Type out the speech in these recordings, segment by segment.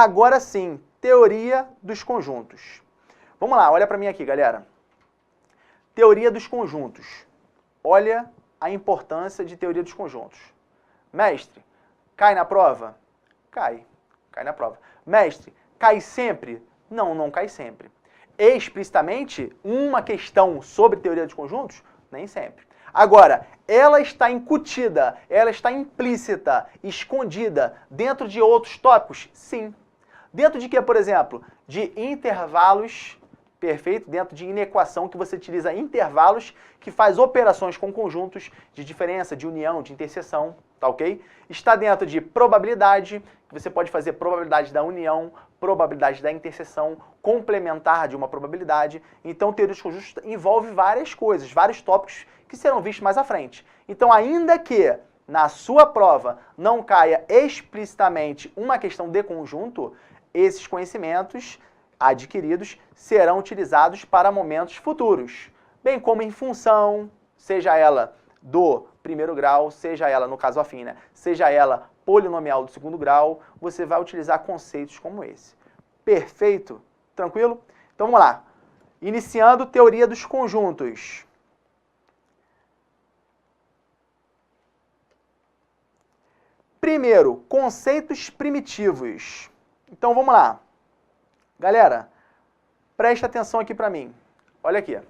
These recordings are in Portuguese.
Agora sim, teoria dos conjuntos. Vamos lá, olha para mim aqui, galera. Teoria dos conjuntos. Olha a importância de teoria dos conjuntos. Mestre, cai na prova? Cai na prova. Mestre, cai sempre? Não, não cai sempre. Explicitamente, uma questão sobre teoria dos conjuntos? Nem sempre. Agora, ela está incutida, ela está implícita, escondida dentro de outros tópicos? Sim. Dentro de que, por exemplo? De intervalos, perfeito? Dentro de inequação, que você utiliza intervalos, que faz operações com conjuntos de diferença, de união, de interseção, tá ok? Está dentro de probabilidade, que você pode fazer probabilidade da união, probabilidade da interseção, complementar de uma probabilidade. Então, teoria dos conjuntos envolve várias coisas, vários tópicos que serão vistos mais à frente. Então, ainda que na sua prova não caia explicitamente uma questão de conjunto, esses conhecimentos adquiridos serão utilizados para momentos futuros, bem como em função, seja ela do primeiro grau, seja ela, no caso afim, né, seja ela polinomial do segundo grau, você vai utilizar conceitos como esse. Perfeito? Tranquilo? Então vamos lá. Iniciando teoria dos conjuntos. Primeiro, conceitos primitivos. Então vamos lá. Galera, presta atenção aqui para mim. Olha aqui.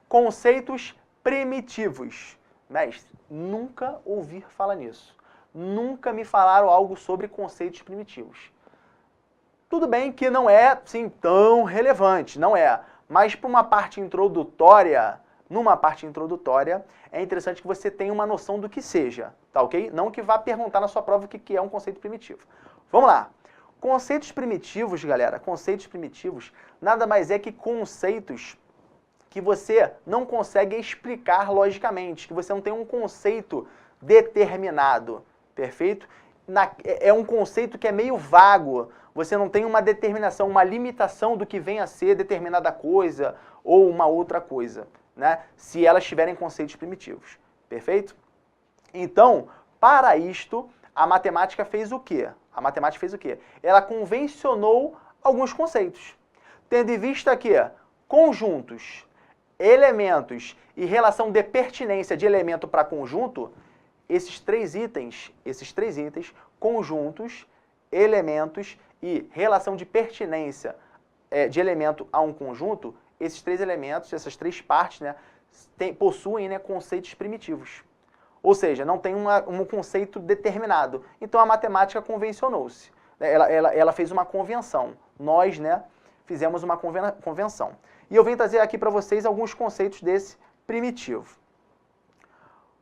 Conceitos primitivos. Mestre, nunca ouvi falar nisso. Nunca me falaram algo sobre conceitos primitivos. Tudo bem que não é, sim, tão relevante, não é. Mas para uma parte introdutória, numa parte introdutória, é interessante que você tenha uma noção do que seja, tá ok? Não que vá perguntar na sua prova o que é um conceito primitivo. Vamos lá. Conceitos primitivos, galera, conceitos primitivos, nada mais é que conceitos que você não consegue explicar logicamente, que você não tem um conceito determinado, perfeito? É um conceito que é meio vago, você não tem uma determinação, uma limitação do que vem a ser determinada coisa ou uma outra coisa, né? Se elas tiverem conceitos primitivos, perfeito? Então, para isto, a matemática fez o quê? A matemática fez o quê? Ela convencionou alguns conceitos, tendo em vista que conjuntos, elementos e relação de pertinência de elemento para conjunto, esses três itens, conjuntos, elementos e relação de pertinência de elemento a um conjunto, esses três elementos, essas três partes, né, possuem, né, conceitos primitivos. Ou seja, não tem um conceito determinado. Então a matemática convencionou-se. Ela fez uma convenção. Nós, né, fizemos uma convenção. E eu venho trazer aqui para vocês alguns conceitos desse primitivo.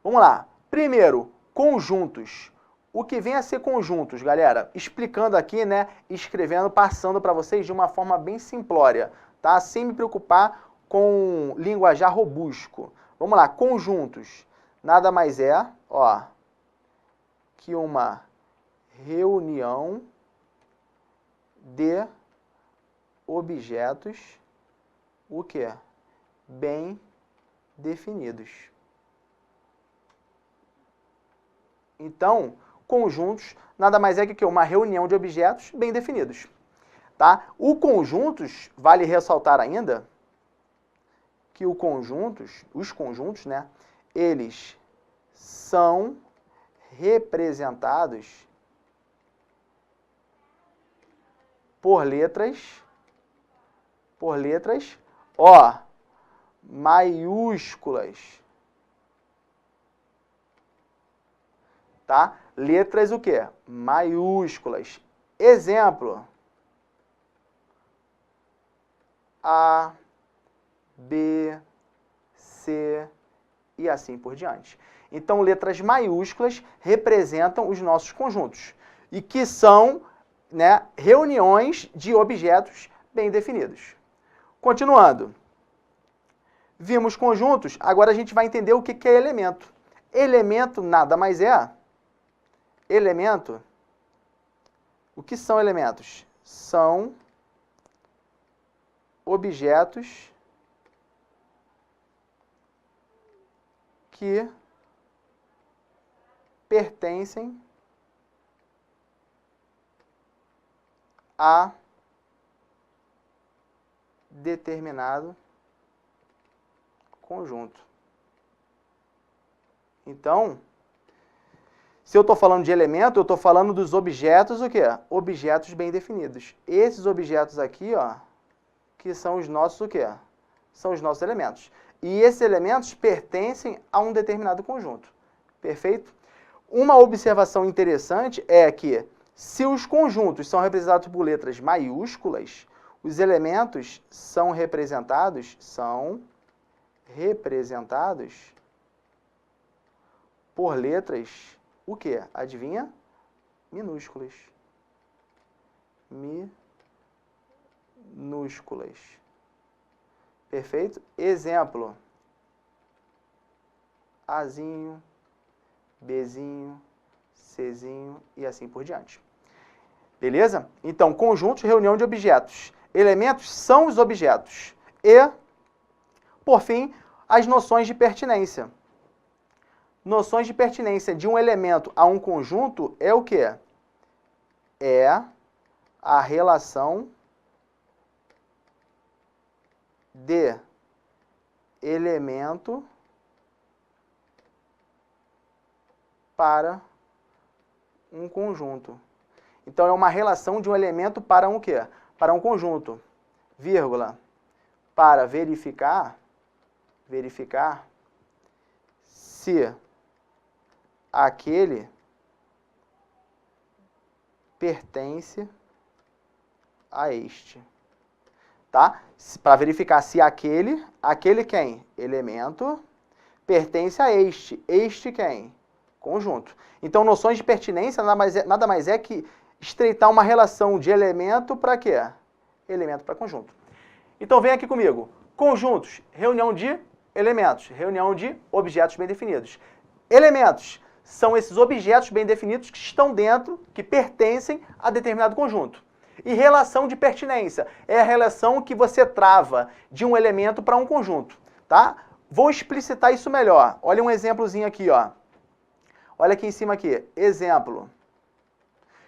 Vamos lá. Primeiro, conjuntos. O que vem a ser conjuntos, galera? Explicando aqui, né, escrevendo, passando para vocês de uma forma bem simplória, tá? Sem me preocupar com linguajar robusto. Vamos lá, conjuntos. Nada mais é, ó, que uma reunião de objetos, o quê? Bem definidos. Então, conjuntos nada mais é que uma reunião de objetos bem definidos, tá? O conjuntos, vale ressaltar ainda que os conjuntos, né, eles são representados por letras, ó, maiúsculas, tá? Letras o quê? Maiúsculas. Exemplo: A, B, C e assim por diante. Então, letras maiúsculas representam os nossos conjuntos e que são, né, reuniões de objetos bem definidos. Continuando. Vimos conjuntos, agora a gente vai entender o que é elemento. Elemento nada mais é. Elemento. O que são elementos? São objetos que pertencem a determinado conjunto. Então, se eu estou falando de elemento, eu estou falando dos objetos, o quê? Objetos bem definidos. Esses objetos aqui, ó, que são os nossos, o quê? São os nossos elementos. E esses elementos pertencem a um determinado conjunto. Perfeito? Uma observação interessante é que, se os conjuntos são representados por letras maiúsculas, os elementos são representados por letras, o quê? Adivinha? Minúsculas. Minúsculas. Perfeito? Exemplo. Azinho, Bzinho, Czinho e assim por diante. Beleza? Então, conjuntos, reunião de objetos. Elementos são os objetos. E, por fim, as noções de pertinência. Noções de pertinência de um elemento a um conjunto é o quê? É a relação de elemento para um conjunto. Então, é uma relação de um elemento para um quê? Para um conjunto. Vírgula. Para verificar se aquele pertence a este. Tá? Para verificar se aquele quem? Elemento, pertence a este. Este quem? Conjunto. Então, noções de pertinência nada mais é que estreitar uma relação de elemento para quê? Elemento para conjunto. Então, vem aqui comigo. Conjuntos, reunião de elementos, reunião de objetos bem definidos. Elementos são esses objetos bem definidos que estão dentro, que pertencem a determinado conjunto. E relação de pertinência é a relação que você trava de um elemento para um conjunto, tá? Vou explicitar isso melhor. Olha um exemplozinho aqui, ó. Olha aqui em cima aqui. Exemplo.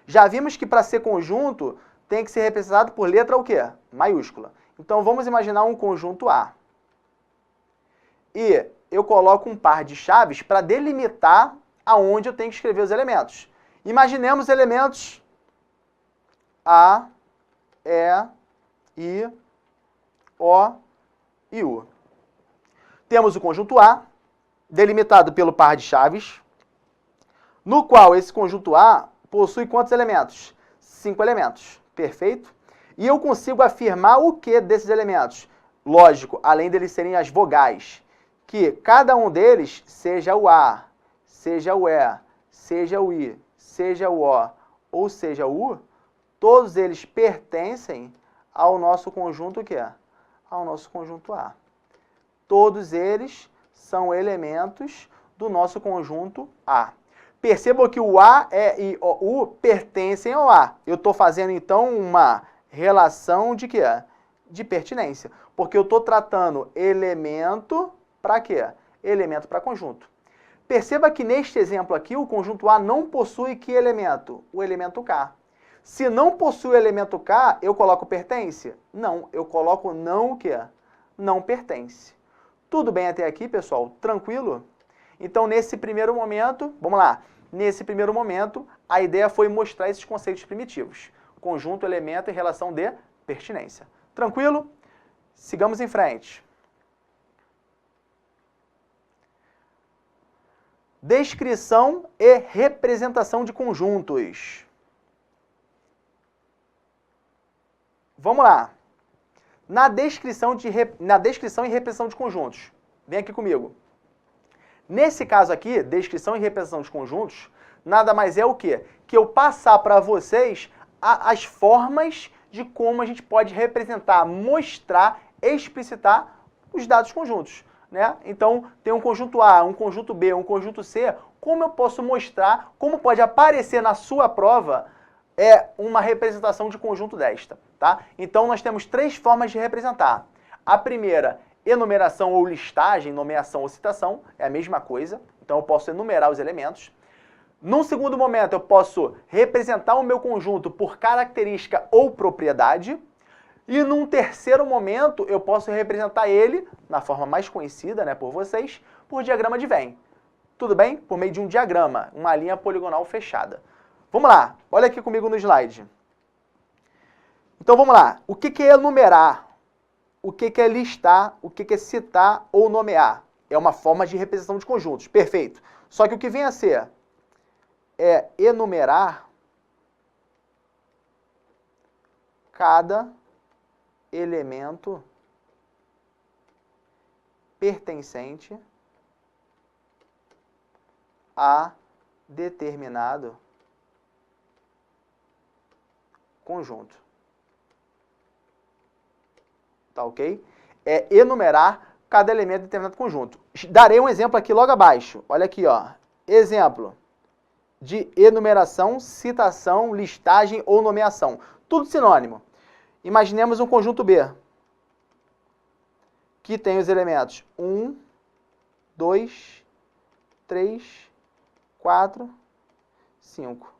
Já vimos que para ser conjunto tem que ser representado por letra o quê? Maiúscula. Então vamos imaginar um conjunto A. E eu coloco um par de chaves para delimitar aonde eu tenho que escrever os elementos. Imaginemos elementos A, E, I, O e U. Temos o conjunto A, delimitado pelo par de chaves, no qual esse conjunto A possui quantos elementos? 5 elementos. Perfeito? E eu consigo afirmar o que desses elementos? Lógico, além deles serem as vogais, que cada um deles seja o A, seja o E, seja o I, seja o O ou seja o U, todos eles pertencem ao nosso conjunto o quê? Ao nosso conjunto A. Todos eles são elementos do nosso conjunto A. Percebam que o A, E e o U pertencem ao A. Eu estou fazendo, então, uma relação de quê? De pertinência. Porque eu estou tratando elemento para quê? Elemento para conjunto. Perceba que neste exemplo aqui, o conjunto A não possui que elemento? O elemento K. Se não possui o elemento K, eu coloco pertence? Não, eu coloco não o quê? Não pertence. Tudo bem até aqui, pessoal? Tranquilo? Então, nesse primeiro momento, vamos lá. Nesse primeiro momento, a ideia foi mostrar esses conceitos primitivos. Conjunto, elemento e relação de pertinência. Tranquilo? Sigamos em frente. Descrição e representação de conjuntos. Vamos lá. Na descrição e representação de conjuntos. Vem aqui comigo. Nesse caso aqui, descrição e representação de conjuntos, nada mais é o quê? Que eu passar para vocês as formas de como a gente pode representar, mostrar, explicitar os dados conjuntos. Né? Então, tem um conjunto A, um conjunto B, um conjunto C. Como eu posso mostrar, como pode aparecer na sua prova uma representação de conjunto desta? Tá? Então, nós temos 3 formas de representar. A primeira, enumeração ou listagem, nomeação ou citação, é a mesma coisa. Então, eu posso enumerar os elementos. Num segundo momento, eu posso representar o meu conjunto por característica ou propriedade. E num terceiro momento, eu posso representar ele, na forma mais conhecida, né, por vocês, por diagrama de Venn. Tudo bem? Por meio de um diagrama, uma linha poligonal fechada. Vamos lá, olha aqui comigo no slide. Então vamos lá, o que é enumerar? O que é listar? O que é citar ou nomear? É uma forma de representação de conjuntos, perfeito. Só que o que vem a ser é enumerar cada elemento pertencente a determinado conjunto. Tá ok? É enumerar cada elemento de determinado conjunto. Darei um exemplo aqui logo abaixo. Olha aqui, ó. Exemplo de enumeração, citação, listagem ou nomeação. Tudo sinônimo. Imaginemos um conjunto B, que tem os elementos 1, 2, 3, 4, 5.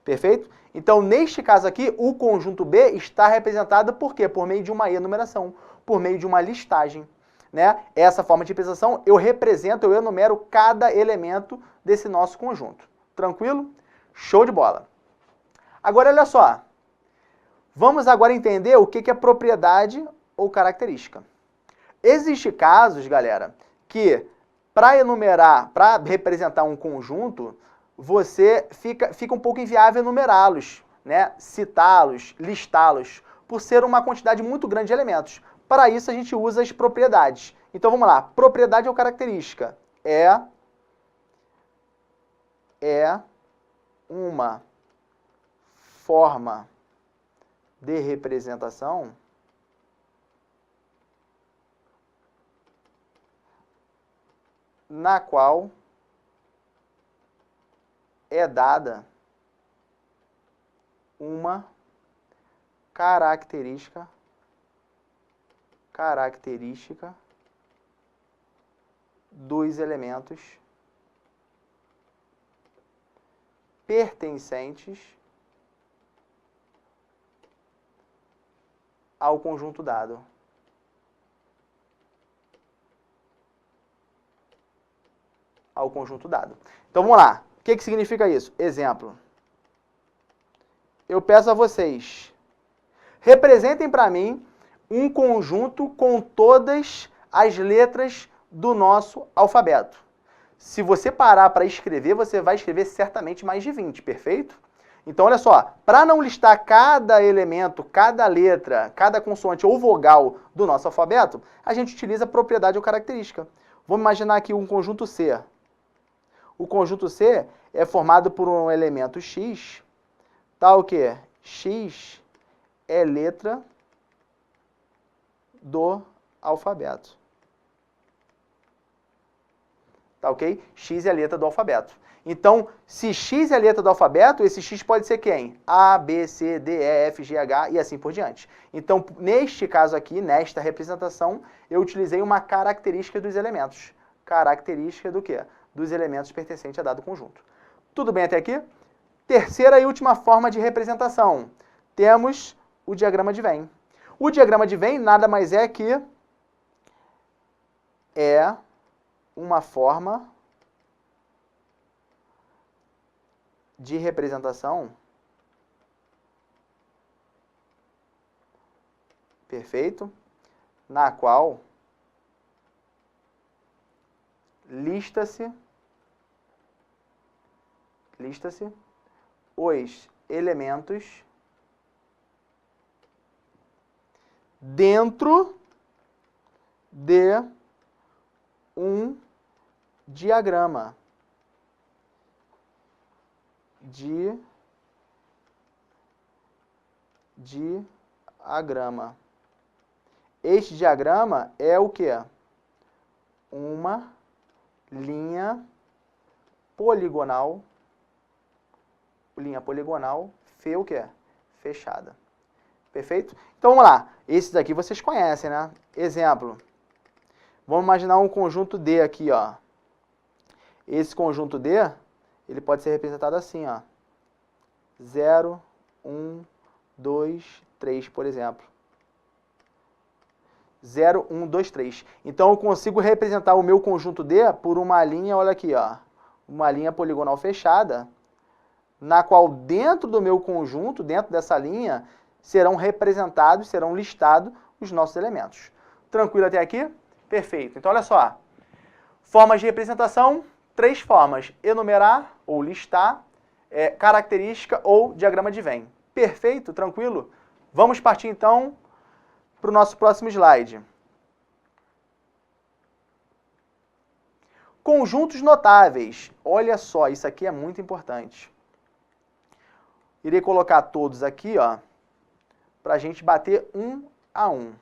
Perfeito? Então, neste caso aqui, o conjunto B está representado por quê? Por meio de uma enumeração, por meio de uma listagem. Né? Essa forma de representação, eu enumero cada elemento desse nosso conjunto. Tranquilo? Show de bola. Agora, olha só. Vamos agora entender o que é propriedade ou característica. Existem casos, galera, que para enumerar, para representar um conjunto, fica um pouco inviável enumerá-los, né? Citá-los, listá-los, por ser uma quantidade muito grande de elementos. Para isso, a gente usa as propriedades. Então, vamos lá. Propriedade ou característica? É uma forma de representação na qual é dada uma característica dos elementos pertencentes ao conjunto dado. Ao conjunto dado. Então vamos lá. O que significa isso? Exemplo. Eu peço a vocês, representem para mim um conjunto com todas as letras do nosso alfabeto. Se você parar para escrever, você vai escrever certamente mais de 20, perfeito? Então, olha só, para não listar cada elemento, cada letra, cada consoante ou vogal do nosso alfabeto, a gente utiliza propriedade ou característica. Vamos imaginar aqui um conjunto C. O conjunto C é formado por um elemento X, tal que X é letra do alfabeto. Tá ok? X é a letra do alfabeto. Então, se X é a letra do alfabeto, esse X pode ser quem? A, B, C, D, E, F, G, H e assim por diante. Então, neste caso aqui, nesta representação, eu utilizei uma característica dos elementos. Característica do quê? Dos elementos pertencentes a dado conjunto. Tudo bem até aqui? Terceira e última forma de representação. Temos o diagrama de Venn. O diagrama de Venn nada mais é que uma forma de representação, perfeito, na qual lista-se os elementos dentro de um diagrama diagrama. Este diagrama é o quê? Uma linha poligonal, o quê? Fechada. Perfeito? Então vamos lá. Esses aqui vocês conhecem, né? Exemplo. Vamos imaginar um conjunto D aqui, ó. Esse conjunto D, ele pode ser representado assim, ó. 0, 1, 2, 3, por exemplo. 0, 1, 2, 3. Então, eu consigo representar o meu conjunto D por uma linha, olha aqui, ó. Uma linha poligonal fechada, na qual dentro do meu conjunto, dentro dessa linha, serão representados, serão listados os nossos elementos. Tranquilo até aqui? Perfeito. Então, olha só. Formas de representação, 3 formas. Enumerar ou listar, característica ou diagrama de Venn. Perfeito? Tranquilo? Vamos partir, então, para o nosso próximo slide. Conjuntos notáveis. Olha só, isso aqui é muito importante. Irei colocar todos aqui, ó, para a gente bater um a um.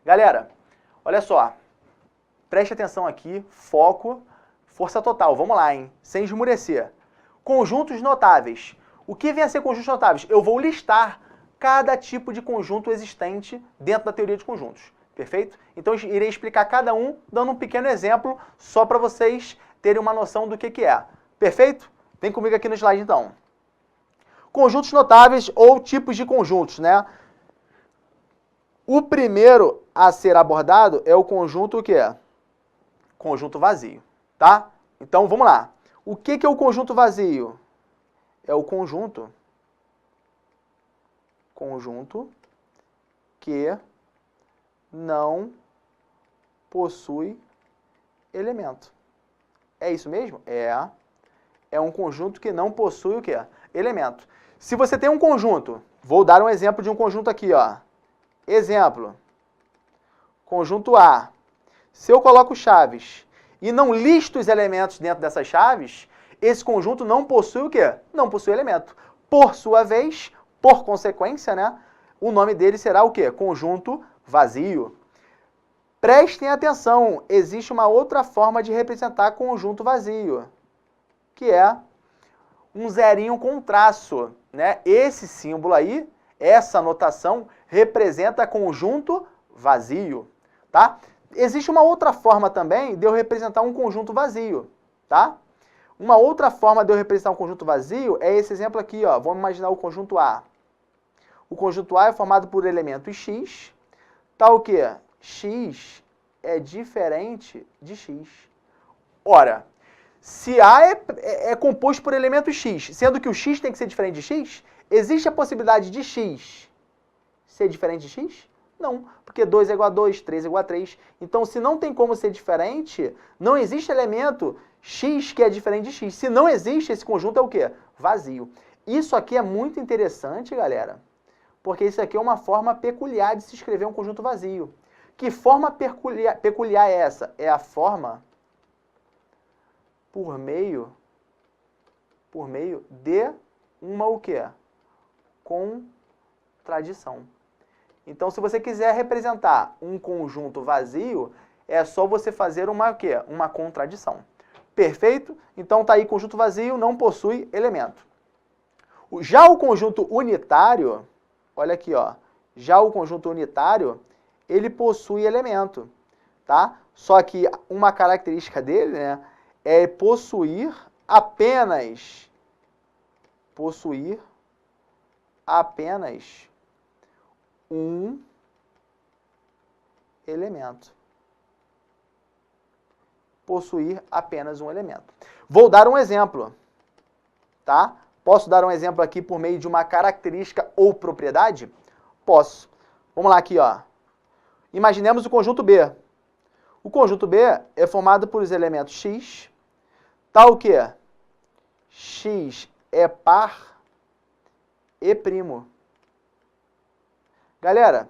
Galera, olha só. Preste atenção aqui, foco, força total. Vamos lá, hein? Sem esmurecer. Conjuntos notáveis. O que vem a ser conjuntos notáveis? Eu vou listar cada tipo de conjunto existente dentro da teoria de conjuntos. Perfeito? Então, eu irei explicar cada um, dando um pequeno exemplo, só para vocês terem uma noção do que é. Perfeito? Vem comigo aqui no slide, então. Conjuntos notáveis ou tipos de conjuntos, né? O primeiro a ser abordado é o conjunto o quê? Conjunto vazio, tá? Então, vamos lá. O que é o conjunto vazio? É o conjunto que não possui elemento. É isso mesmo? É um conjunto que não possui o quê? Elemento. Se você tem um conjunto, vou dar um exemplo de um conjunto aqui, ó. Exemplo. Conjunto A. Se eu coloco chaves e não listo os elementos dentro dessas chaves, esse conjunto não possui o quê? Não possui elemento. Por sua vez, por consequência, né, o nome dele será o quê? Conjunto vazio. Prestem atenção, existe uma outra forma de representar conjunto vazio, que é um zerinho com traço, né? Esse símbolo aí, essa notação, representa conjunto vazio, tá? Existe uma outra forma também de eu representar um conjunto vazio, tá? Uma outra forma de eu representar um conjunto vazio é esse exemplo aqui, ó. Vamos imaginar o conjunto A. O conjunto A é formado por elementos x, tal o quê? X é diferente de x. Ora, se A é composto por elementos x, sendo que o x tem que ser diferente de x, existe a possibilidade de x ser diferente de x? Não, porque 2 é igual a 2, 3 é igual a 3. Então, se não tem como ser diferente, não existe elemento x que é diferente de x. Se não existe, esse conjunto é o quê? Vazio. Isso aqui é muito interessante, galera, porque isso aqui é uma forma peculiar de se escrever um conjunto vazio. Que forma peculiar é essa? É a forma por meio de uma o quê? Contradição. Então, se você quiser representar um conjunto vazio, é só você fazer uma o quê? Uma contradição. Perfeito? Então, tá aí, conjunto vazio não possui elemento. Já o conjunto unitário, olha aqui, ó. Já o conjunto unitário, ele possui elemento, tá? Só que uma característica dele, né, é possuir apenas um elemento. Possuir apenas um elemento. Vou dar um exemplo, tá? Posso dar um exemplo aqui por meio de uma característica ou propriedade? Posso. Vamos lá aqui, ó. Imaginemos o conjunto B. O conjunto B é formado por os elementos x, tal que x é par e primo. Galera,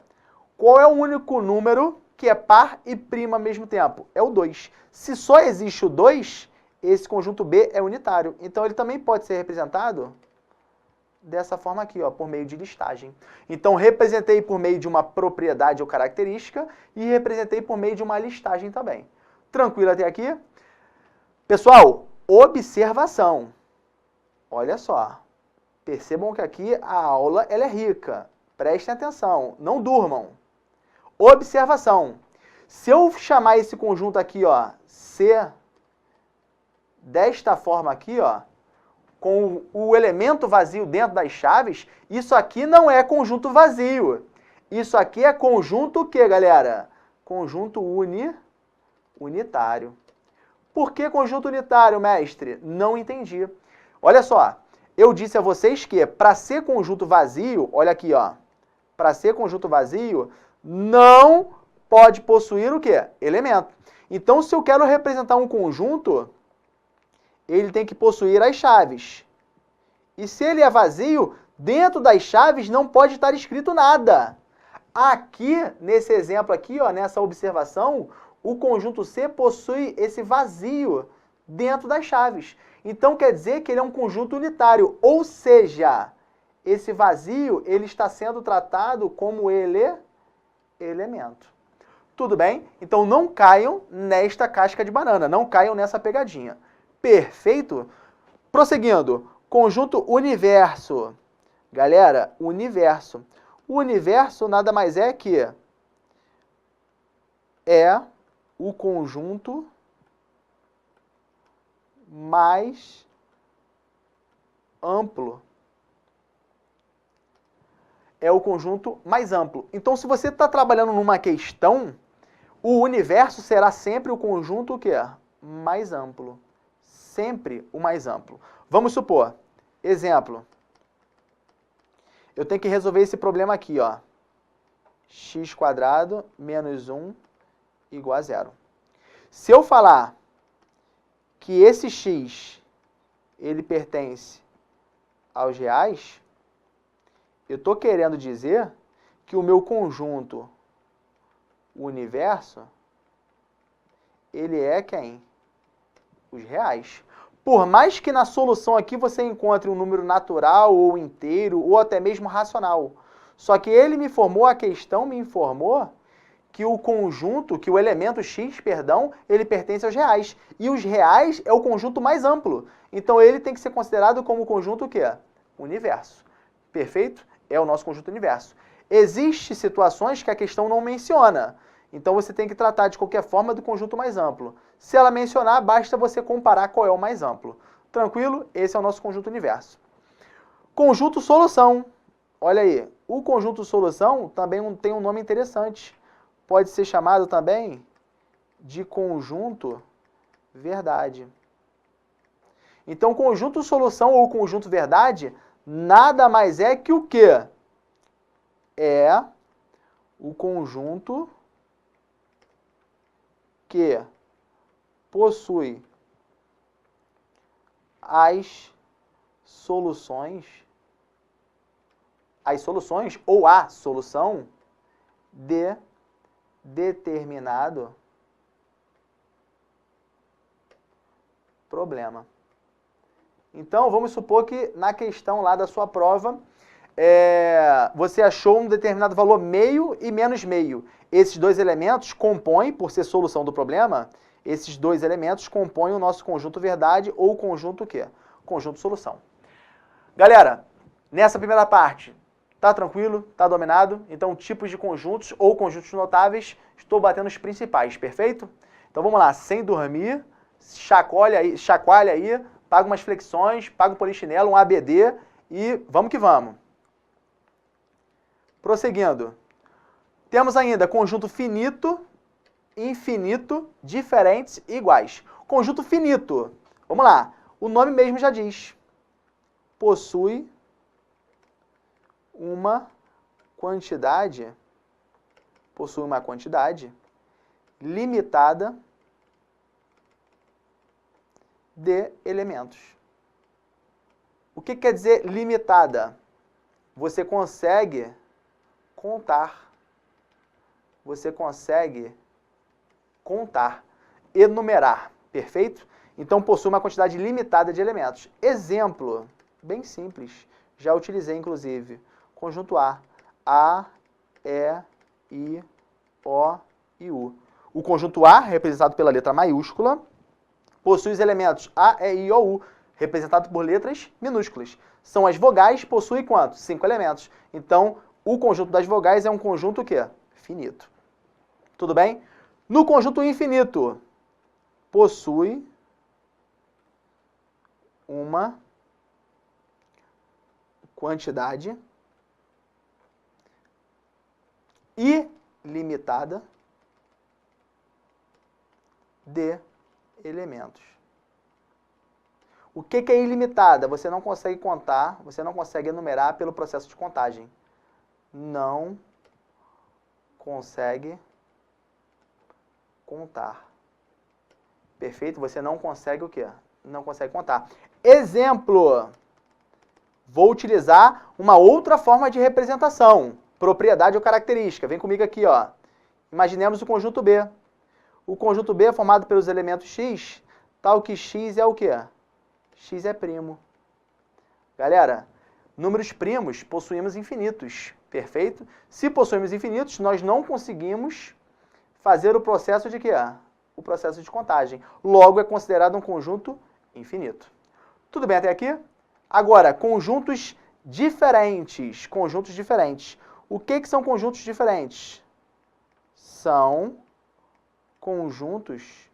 qual é o único número que é par e primo ao mesmo tempo? É o 2. Se só existe o 2, esse conjunto B é unitário. Então, ele também pode ser representado dessa forma aqui, ó, por meio de listagem. Então, representei por meio de uma propriedade ou característica e representei por meio de uma listagem também. Tranquilo até aqui? Pessoal, observação. Olha só. Percebam que aqui a aula ela é rica. Prestem atenção, não durmam. Observação. Se eu chamar esse conjunto aqui, ó, C, desta forma aqui, ó, com o elemento vazio dentro das chaves, isso aqui não é conjunto vazio. Isso aqui é conjunto o quê, galera? Conjunto unitário. Por que conjunto unitário, mestre? Não entendi. Olha só, eu disse a vocês que para ser conjunto vazio, olha aqui, ó, para ser conjunto vazio, não pode possuir o quê? Elemento. Então, se eu quero representar um conjunto, ele tem que possuir as chaves. E se ele é vazio, dentro das chaves não pode estar escrito nada. Aqui, nesse exemplo aqui, ó, nessa observação, o conjunto C possui esse vazio dentro das chaves. Então, quer dizer que ele é um conjunto unitário, ou seja, esse vazio ele está sendo tratado como elemento. Tudo bem? Então, não caiam nesta casca de banana, não caiam nessa pegadinha. Perfeito? Prosseguindo, conjunto universo. Galera, universo. O universo nada mais é que o conjunto mais amplo. É o conjunto mais amplo. Então, se você está trabalhando numa questão, o universo será sempre o conjunto o quê? Mais amplo. Sempre o mais amplo. Vamos supor, exemplo, eu tenho que resolver esse problema aqui, ó. X² menos 1 igual a 0. Se eu falar que esse x ele pertence aos reais, eu estou querendo dizer que o meu conjunto, o universo, ele é quem? Os reais. Por mais que na solução aqui você encontre um número natural ou inteiro ou até mesmo racional. Só que ele me informou, a questão me informou que o conjunto, que o elemento x, perdão, ele pertence aos reais. E os reais é o conjunto mais amplo. Então ele tem que ser considerado como o conjunto o quê? Universo. Perfeito? É o nosso conjunto universo. Existem situações que a questão não menciona. Então você tem que tratar de qualquer forma do conjunto mais amplo. Se ela mencionar, basta você comparar qual é o mais amplo. Tranquilo? Esse é o nosso conjunto universo. Conjunto solução. Olha aí, o conjunto solução também tem um nome interessante. Pode ser chamado também de conjunto verdade. Então, conjunto solução ou conjunto verdade nada mais é que o quê? É o conjunto que possui as soluções ou a solução de determinado problema. Então, vamos supor que na questão lá da sua prova, você achou um determinado valor meio e menos meio. Esses dois elementos compõem, por ser solução do problema, esses dois elementos compõem o nosso conjunto verdade ou conjunto o quê? Conjunto solução. Galera, nessa primeira parte, tá tranquilo? Tá dominado? Então, tipos de conjuntos ou conjuntos notáveis, estou batendo os principais, perfeito? Então, vamos lá, sem dormir, chacoalha aí, paga umas flexões, paga um polichinelo, um ABD e vamos que vamos. Prosseguindo. Temos ainda conjunto finito, infinito, diferentes e iguais. Conjunto finito. Vamos lá. O nome mesmo já diz. Possui uma quantidade limitada de elementos. O que quer dizer limitada? Você consegue contar. Enumerar, perfeito? Então, possui uma quantidade limitada de elementos. Exemplo, bem simples, já utilizei, inclusive, conjunto A, E, I, O e U. O conjunto A, representado pela letra maiúscula, possui os elementos A, E, I, O, U, representado por letras minúsculas. São as vogais, possui quanto? 5 elementos. Então, o conjunto das vogais é um conjunto o quê? Finito. Tudo bem? No conjunto infinito, possui uma quantidade ilimitada de elementos. O que é ilimitada? Você não consegue contar, você não consegue enumerar pelo processo de contagem. Não consegue contar. Perfeito? Você não consegue o quê? Não consegue contar. Exemplo. Vou utilizar uma outra forma de representação. Propriedade ou característica. Vem comigo aqui, ó. Imaginemos o conjunto B. O conjunto B é formado pelos elementos x, tal que x é o quê? X é primo. Galera, números primos possuímos infinitos. Perfeito? Se possuímos infinitos, nós não conseguimos fazer o processo de quê? O processo de contagem. Logo, é considerado um conjunto infinito. Tudo bem até aqui? Agora, conjuntos diferentes. Conjuntos diferentes. O que são conjuntos diferentes? São conjuntos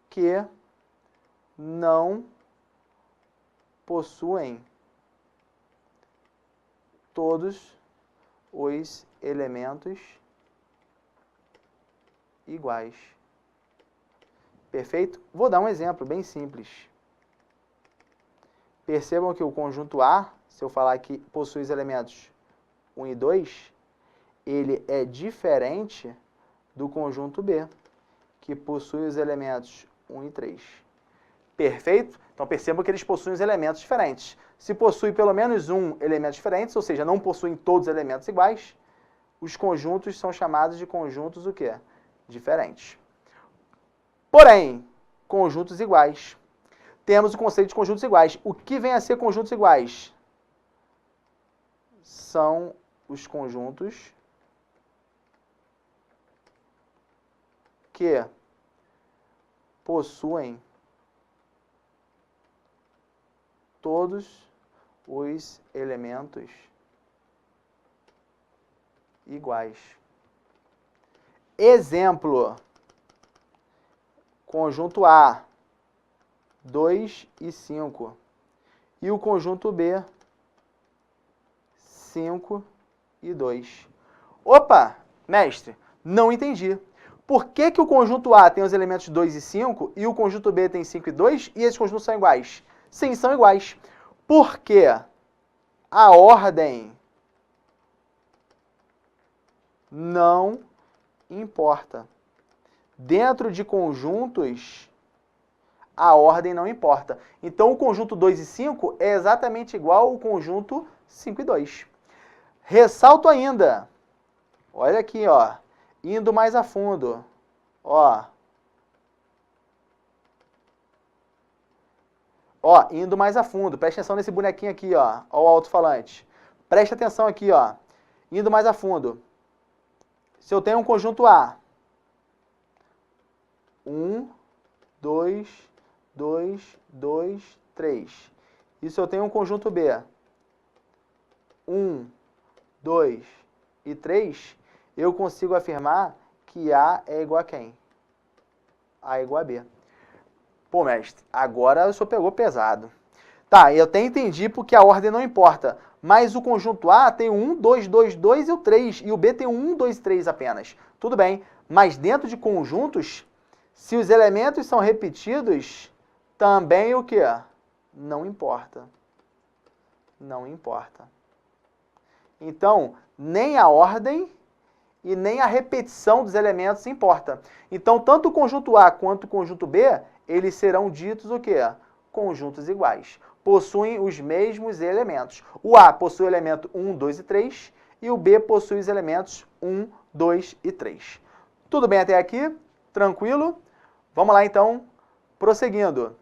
que não possuem todos os elementos iguais. Perfeito? Vou dar um exemplo bem simples. Percebam que o conjunto A, se eu falar que possui os elementos 1 e 2, ele é diferente do conjunto B, que possui os elementos 1 e 3. Perfeito? Então percebam que eles possuem os elementos diferentes. Se possui pelo menos um elemento diferente, ou seja, não possuem todos os elementos iguais, os conjuntos são chamados de conjuntos o quê? Diferentes. Porém, conjuntos iguais. Temos o conceito de conjuntos iguais. O que vem a ser conjuntos iguais? São os conjuntos que possuem todos os elementos iguais. Exemplo. Conjunto A, 2 e 5. E o conjunto B, 5 e 2. Opa, mestre, não entendi. Por que o conjunto A tem os elementos 2 e 5 e o conjunto B tem 5 e 2 e esses conjuntos são iguais? Sim, são iguais. Porque a ordem não importa. Dentro de conjuntos, a ordem não importa. Então, o conjunto 2 e 5 é exatamente igual ao conjunto 5 e 2. Ressalto ainda, olha aqui, ó, indo mais a fundo, ó, indo mais a fundo, presta atenção nesse bonequinho aqui, ó o alto-falante. Presta atenção aqui, ó, indo mais a fundo. Se eu tenho um conjunto A, 1, 2, 2, 2, 3. E se eu tenho um conjunto B, 1, 2 e 3, eu consigo afirmar que A é igual a quem? A é igual a B. Pô, mestre, agora o senhor pegou pesado. Tá, eu até entendi porque a ordem não importa, mas o conjunto A tem o 1, 2, 2, 2 e o 3, e o B tem o 1, 2 e 3 apenas. Tudo bem, mas dentro de conjuntos, se os elementos são repetidos, também o quê? Não importa. Não importa. Então, nem a ordem e nem a repetição dos elementos importa. Então, tanto o conjunto A quanto o conjunto B, eles serão ditos o quê? Conjuntos iguais. Possuem os mesmos elementos. O A possui o elemento 1, 2 e 3 e o B possui os elementos 1, 2 e 3. Tudo bem até aqui? Tranquilo? Vamos lá, então, prosseguindo.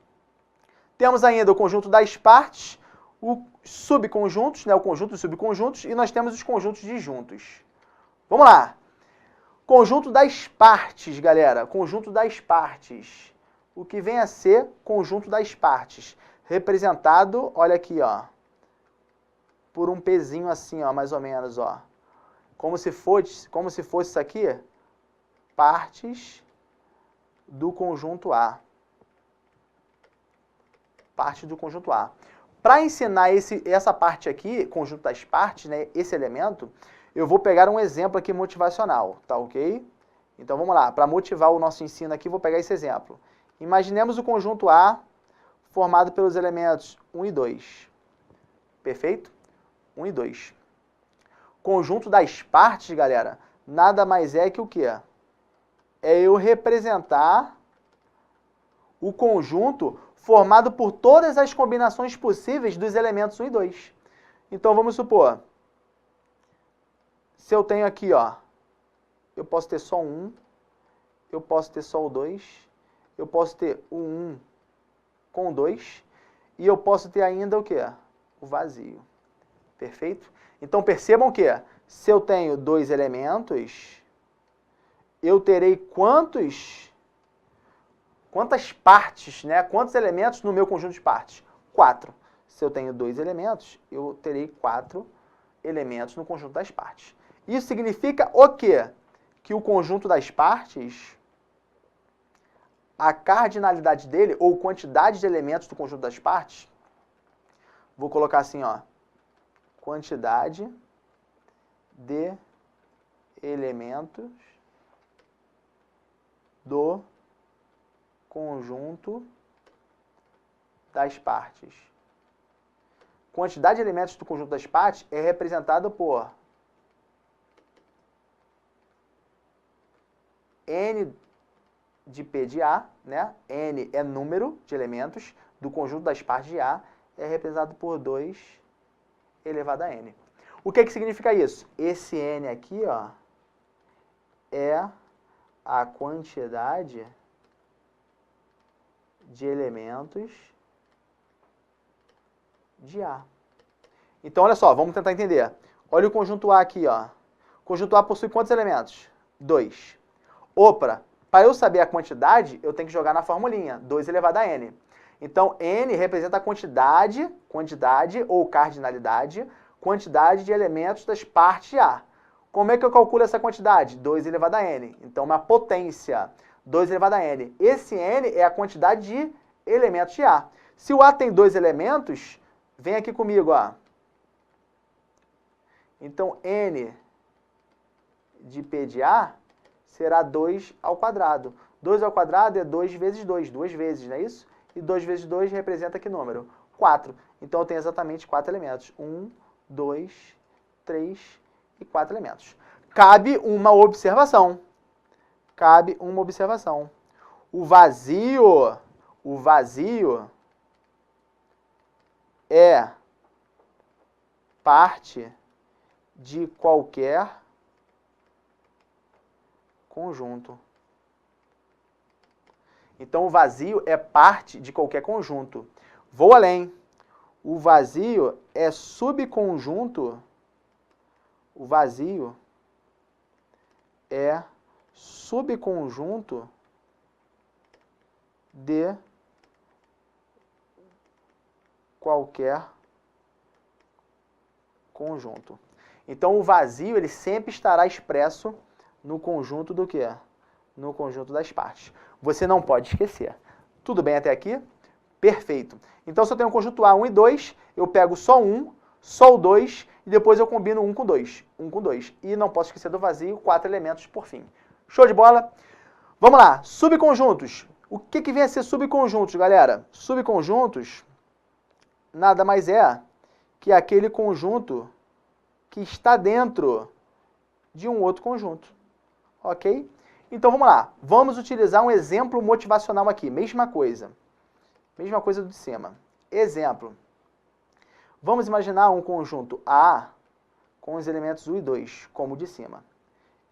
Temos ainda o conjunto das partes, os subconjuntos, né, o conjunto dos subconjuntos, e nós temos os conjuntos disjuntos. Vamos lá. Conjunto das partes, galera. Conjunto das partes. O que vem a ser conjunto das partes? Representado, olha aqui, ó, por um pezinho assim, ó, mais ou menos, ó. Como se fosse isso aqui, partes do conjunto A. Parte do conjunto A. Para ensinar essa parte aqui, conjunto das partes, né, esse elemento, eu vou pegar um exemplo aqui motivacional, tá ok? Então vamos lá, para motivar o nosso ensino aqui, vou pegar esse exemplo. Imaginemos o conjunto A formado pelos elementos 1 e 2. Perfeito? 1 e 2. Conjunto das partes, galera, nada mais é que o quê? É eu representar o conjunto formado por todas as combinações possíveis dos elementos 1 e 2. Então vamos supor, se eu tenho aqui, ó, eu posso ter só um, eu posso ter só o 2, eu posso ter o 1 com o 2, e eu posso ter ainda o quê? O vazio. Perfeito? Então percebam que, se eu tenho dois elementos, eu terei quantas partes, né? Quantos elementos no meu conjunto de partes? 4. Se eu tenho dois elementos, eu terei 4 elementos no conjunto das partes. Isso significa o quê? Que o conjunto das partes, a cardinalidade dele, ou quantidade de elementos do conjunto das partes, vou colocar assim, ó, quantidade de elementos do conjunto das partes. Quantidade de elementos do conjunto das partes é representada por N de P de A, né? N é número de elementos do conjunto das partes de A, é representado por 2 elevado a N. O que significa isso? Esse N aqui, ó, é a quantidade de elementos de A. Então, olha só, vamos tentar entender. Olha o conjunto A aqui, ó. O conjunto A possui quantos elementos? 2. Opa, para eu saber a quantidade, eu tenho que jogar na formulinha, 2 elevado a N. Então, N representa a quantidade ou cardinalidade, quantidade de elementos das partes A. Como é que eu calculo essa quantidade? 2 elevado a N. Então, uma potência, 2 elevado a N. Esse N é a quantidade de elementos de A. Se o A tem 2 elementos, vem aqui comigo, ó. Então, N de P de A será 2 ao quadrado. 2 ao quadrado é 2 vezes 2, 2 vezes, não é isso? E 2 vezes 2 representa que número? 4. Então, eu tenho exatamente 4 elementos. 1, 2, 3 e 4 elementos. Cabe uma observação. Cabe uma observação. O vazio é parte de qualquer conjunto. Então, o vazio é parte de qualquer conjunto. Vou além. O vazio é subconjunto. O vazio é subconjunto de qualquer conjunto. Então, o vazio ele sempre estará expresso no conjunto do quê? No conjunto das partes. Você não pode esquecer. Tudo bem até aqui? Perfeito. Então, se eu tenho um conjunto A, 1 e 2, eu pego só 1, só o 2, e depois eu combino 1 com 2. 1 com 2. E não posso esquecer do vazio, 4 elementos por fim. Show de bola? Vamos lá. Subconjuntos. O que vem a ser subconjuntos, galera? Subconjuntos nada mais é que aquele conjunto que está dentro de um outro conjunto. Ok? Então, vamos lá. Vamos utilizar um exemplo motivacional aqui. Mesma coisa. Mesma coisa do de cima. Exemplo. Vamos imaginar um conjunto A com os elementos 1 e 2, como o de cima.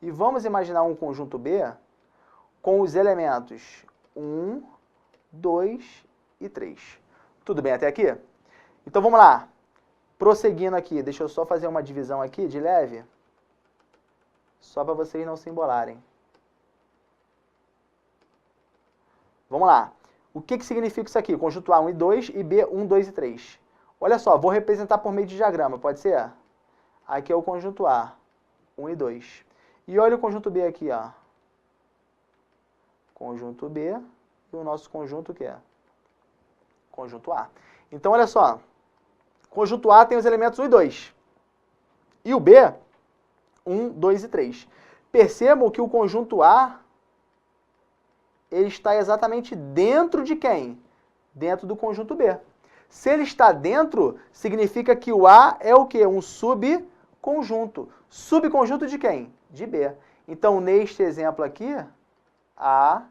E vamos imaginar um conjunto B com os elementos 1, 2 e 3. Tudo bem até aqui? Então, vamos lá. Prosseguindo aqui, deixa eu só fazer uma divisão aqui de leve, só para vocês não se embolarem. Vamos lá. O que significa isso aqui? Conjunto A 1 e 2 e B 1, 2 e 3. Olha só, vou representar por meio de diagrama, pode ser? Aqui é o conjunto A, 1 e 2. E olha o conjunto B aqui, ó. Conjunto B e o nosso conjunto o quê? Conjunto A. Então, olha só. Conjunto A tem os elementos 1 e 2. E o B, 1, 2 e 3. Percebam que o conjunto A, ele está exatamente dentro de quem? Dentro do conjunto B. Se ele está dentro, significa que o A é o quê? Um subconjunto. Subconjunto de quem? De B. Então, neste exemplo aqui, A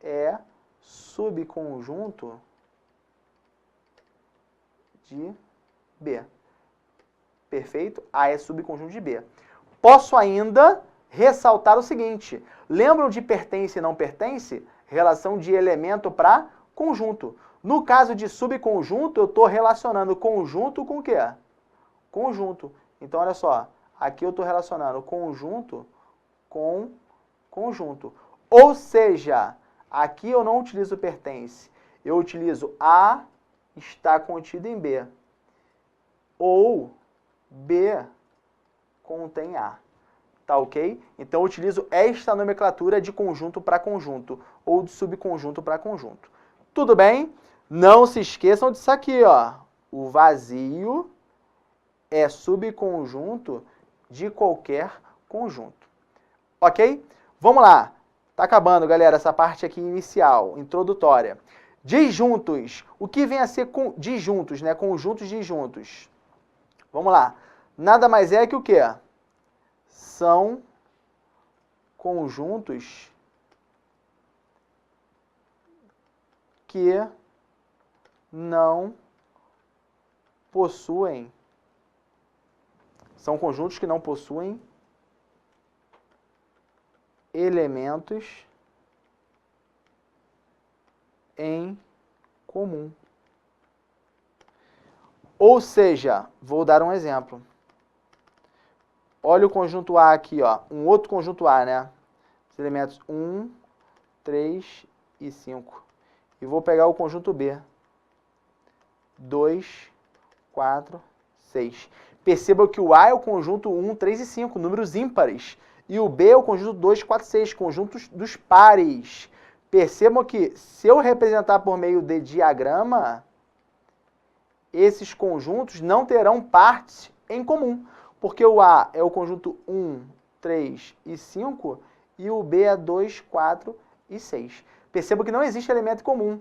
é subconjunto de B. Perfeito? A é subconjunto de B. Posso ainda ressaltar o seguinte. Lembram de pertence e não pertence? Relação de elemento para conjunto. No caso de subconjunto, eu estou relacionando conjunto com o quê? Conjunto. Então, olha só. Aqui eu estou relacionando conjunto com conjunto. Ou seja, aqui eu não utilizo pertence. Eu utilizo A está contido em B. Ou B contém A. Tá ok? Então eu utilizo esta nomenclatura de conjunto para conjunto. Ou de subconjunto para conjunto. Tudo bem? Não se esqueçam disso aqui, ó. O vazio é subconjunto de qualquer conjunto. Ok? Vamos lá. Tá acabando, galera, essa parte aqui inicial, introdutória. Disjuntos. O que vem a ser disjuntos, né? Conjuntos disjuntos. Vamos lá. Nada mais é que o quê? São conjuntos que não possuem. São conjuntos que não possuem elementos em comum. Ou seja, vou dar um exemplo. Olha o conjunto A aqui, ó. Um outro conjunto A, né? Os elementos 1, 3 e 5. E vou pegar o conjunto B. 2, 4, 6. Perceba que o A é o conjunto 1, 3 e 5, números ímpares. E o B é o conjunto 2, 4, 6, conjuntos dos pares. Percebam que, se eu representar por meio de diagrama, esses conjuntos não terão partes em comum. Porque o A é o conjunto 1, 3 e 5, e o B é 2, 4 e 6. Percebam que não existe elemento comum.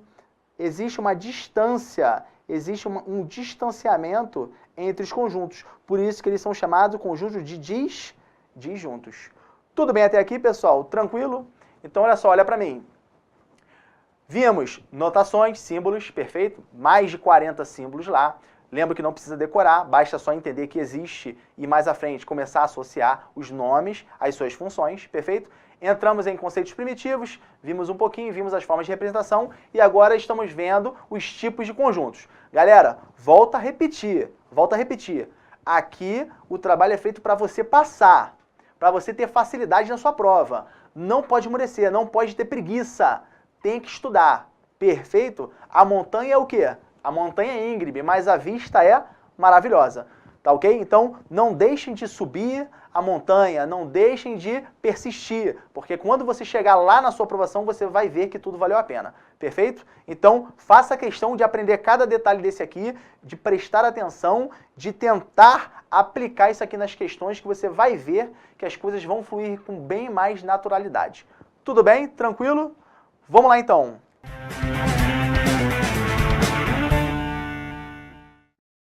Existe uma distância, existe um distanciamento entre os conjuntos. Por isso que eles são chamados conjuntos de disjuntos. Tudo bem até aqui, pessoal? Tranquilo? Então, olha só, olha para mim. Vimos notações, símbolos, perfeito? Mais de 40 símbolos lá. Lembra que não precisa decorar, basta só entender que existe e mais à frente começar a associar os nomes às suas funções, perfeito? Entramos em conceitos primitivos, vimos um pouquinho, vimos as formas de representação e agora estamos vendo os tipos de conjuntos. Galera, volta a repetir. Aqui o trabalho é feito para você passar, para você ter facilidade na sua prova. Não pode esmorecer, não pode ter preguiça, tem que estudar, perfeito? A montanha é o quê? A montanha é íngreme, mas a vista é maravilhosa, tá ok? Então, não deixem de subir a montanha, não deixem de persistir, porque quando você chegar lá na sua aprovação, você vai ver que tudo valeu a pena, perfeito? Então, faça questão de aprender cada detalhe desse aqui, de prestar atenção, de tentar aplicar isso aqui nas questões, que você vai ver que as coisas vão fluir com bem mais naturalidade. Tudo bem? Tranquilo? Vamos lá, então!